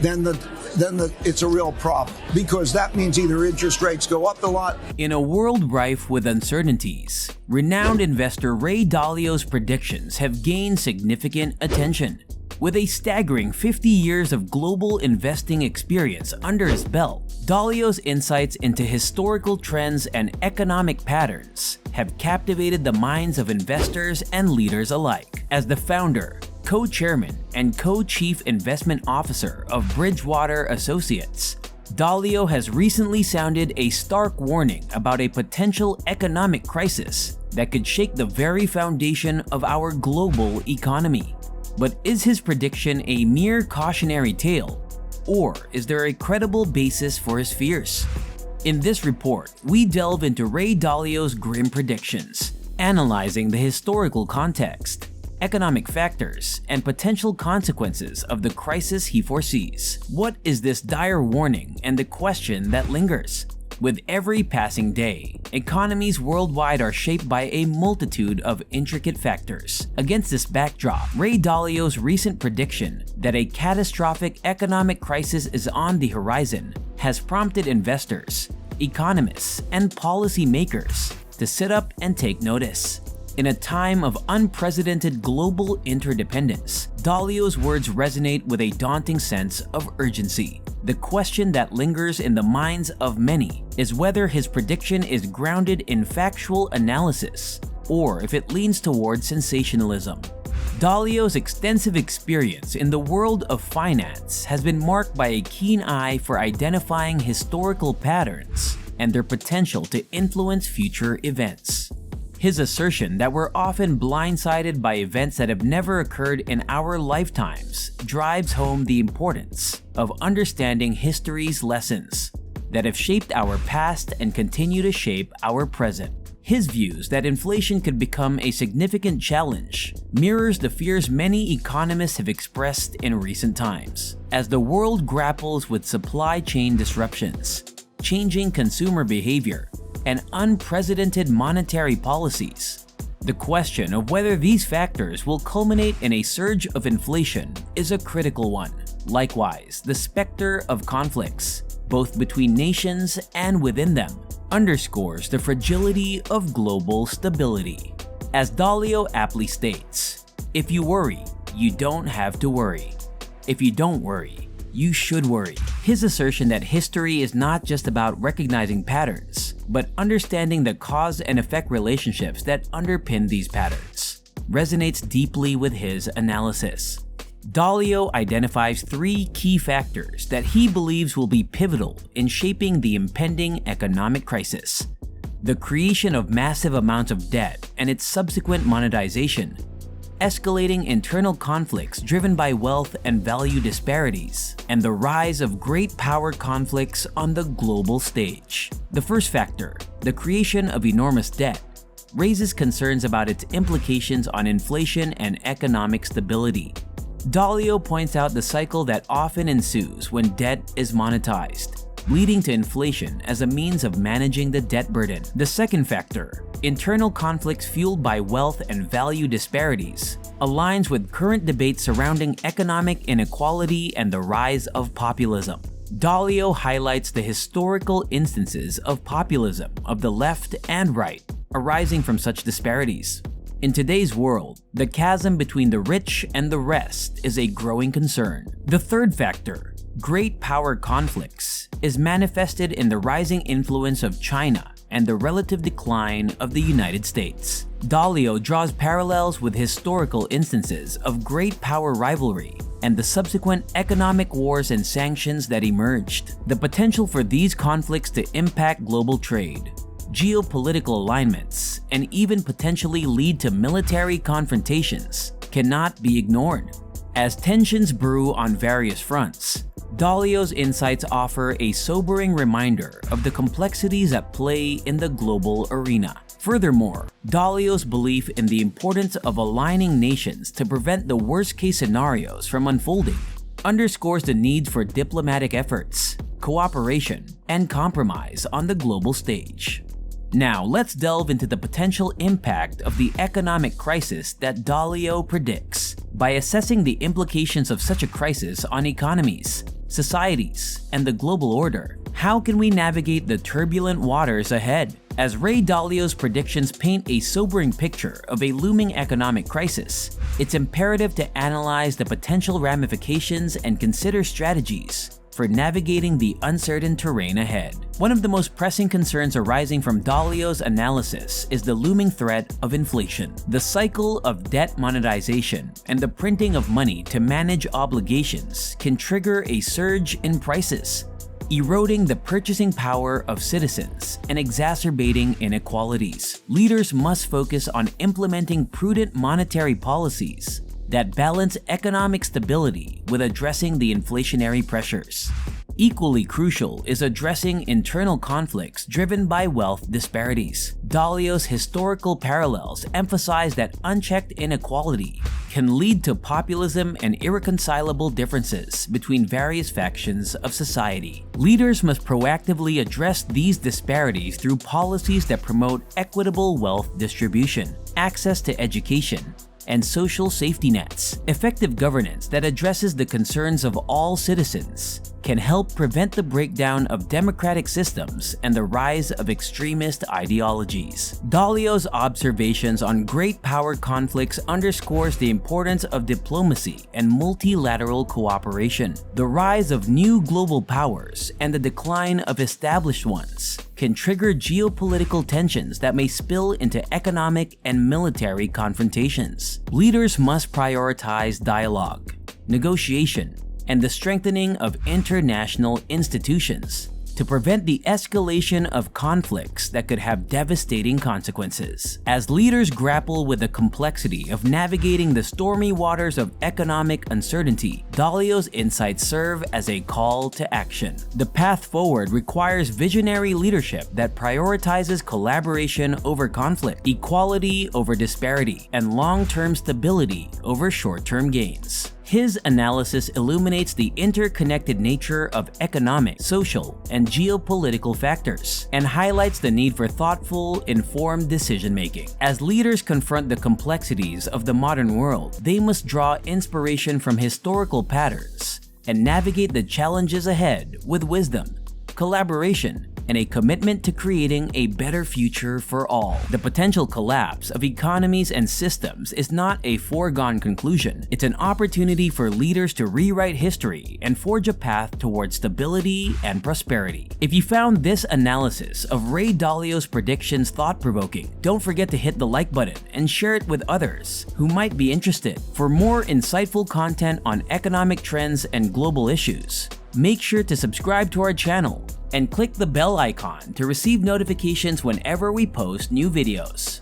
then it's a real problem, because that means either interest rates go up a lot. In a world rife with uncertainties, renowned investor Ray Dalio's predictions have gained significant attention. With a staggering 50 years of global investing experience under his belt, Dalio's insights into historical trends and economic patterns have captivated the minds of investors and leaders alike. As the founder, co-chairman, and co-chief investment officer of Bridgewater Associates, Dalio has recently sounded a stark warning about a potential economic crisis that could shake the very foundation of our global economy. But is his prediction a mere cautionary tale, or is there a credible basis for his fears? In this report, we delve into Ray Dalio's grim predictions, analyzing the historical context, economic factors, and potential consequences of the crisis he foresees. What is this dire warning and the question that lingers? With every passing day, economies worldwide are shaped by a multitude of intricate factors. Against this backdrop, Ray Dalio's recent prediction that a catastrophic economic crisis is on the horizon has prompted investors, economists, and policymakers to sit up and take notice. In a time of unprecedented global interdependence, Dalio's words resonate with a daunting sense of urgency. The question that lingers in the minds of many is whether his prediction is grounded in factual analysis or if it leans toward sensationalism. Dalio's extensive experience in the world of finance has been marked by a keen eye for identifying historical patterns and their potential to influence future events. His assertion that we're often blindsided by events that have never occurred in our lifetimes drives home the importance of understanding history's lessons that have shaped our past and continue to shape our present. His views that inflation could become a significant challenge mirrors the fears many economists have expressed in recent times. As the world grapples with supply chain disruptions, changing consumer behavior, and unprecedented monetary policies, the question of whether these factors will culminate in a surge of inflation is a critical one. Likewise, the specter of conflicts, both between nations and within them, underscores the fragility of global stability. As Dalio aptly states, if you worry, you don't have to worry. If you don't worry, you should worry. His assertion that history is not just about recognizing patterns, but understanding the cause and effect relationships that underpin these patterns resonates deeply with his analysis. Dalio identifies three key factors that he believes will be pivotal in shaping the impending economic crisis: the creation of massive amounts of debt and its subsequent monetization, escalating internal conflicts driven by wealth and value disparities, and the rise of great power conflicts on the global stage. The first factor, the creation of enormous debt, raises concerns about its implications on inflation and economic stability. Dalio points out the cycle that often ensues when debt is monetized, leading to inflation as a means of managing the debt burden. The second factor, internal conflicts fueled by wealth and value disparities, aligns with current debates surrounding economic inequality and the rise of populism. Dalio highlights the historical instances of populism of the left and right arising from such disparities. In today's world, the chasm between the rich and the rest is a growing concern. The third factor, great power conflicts, is manifested in the rising influence of China and the relative decline of the United States. Dalio draws parallels with historical instances of great power rivalry and the subsequent economic wars and sanctions that emerged. The potential for these conflicts to impact global trade, geopolitical alignments, and even potentially lead to military confrontations cannot be ignored. As tensions brew on various fronts, Dalio's insights offer a sobering reminder of the complexities at play in the global arena. Furthermore, Dalio's belief in the importance of aligning nations to prevent the worst-case scenarios from unfolding underscores the need for diplomatic efforts, cooperation, and compromise on the global stage. Now, let's delve into the potential impact of the economic crisis that Dalio predicts. By assessing the implications of such a crisis on economies, societies, and the global order. How can we navigate the turbulent waters ahead? As Ray Dalio's predictions paint a sobering picture of a looming economic crisis, it's imperative to analyze the potential ramifications and consider strategies for navigating the uncertain terrain ahead. One of the most pressing concerns arising from Dalio's analysis is the looming threat of inflation. The cycle of debt monetization and the printing of money to manage obligations can trigger a surge in prices, eroding the purchasing power of citizens and exacerbating inequalities. Leaders must focus on implementing prudent monetary policies that balance economic stability with addressing the inflationary pressures. Equally crucial is addressing internal conflicts driven by wealth disparities. Dalio's historical parallels emphasize that unchecked inequality can lead to populism and irreconcilable differences between various factions of society. Leaders must proactively address these disparities through policies that promote equitable wealth distribution, access to education, and social safety nets. Effective governance that addresses the concerns of all citizens can help prevent the breakdown of democratic systems and the rise of extremist ideologies. Dalio's observations on great power conflicts underscores the importance of diplomacy and multilateral cooperation. The rise of new global powers and the decline of established ones can trigger geopolitical tensions that may spill into economic and military confrontations. Leaders must prioritize dialogue, negotiation, and the strengthening of international institutions to prevent the escalation of conflicts that could have devastating consequences. As leaders grapple with the complexity of navigating the stormy waters of economic uncertainty, Dalio's insights serve as a call to action. The path forward requires visionary leadership that prioritizes collaboration over conflict, equality over disparity, and long-term stability over short-term gains. His analysis illuminates the interconnected nature of economic, social, and geopolitical factors, and highlights the need for thoughtful, informed decision-making. As leaders confront the complexities of the modern world, they must draw inspiration from historical patterns and navigate the challenges ahead with wisdom, collaboration, and a commitment to creating a better future for all. The potential collapse of economies and systems is not a foregone conclusion. It's an opportunity for leaders to rewrite history and forge a path towards stability and prosperity. If you found this analysis of Ray Dalio's predictions thought-provoking, don't forget to hit the like button and share it with others who might be interested. For more insightful content on economic trends and global issues, make sure to subscribe to our channel and click the bell icon to receive notifications whenever we post new videos.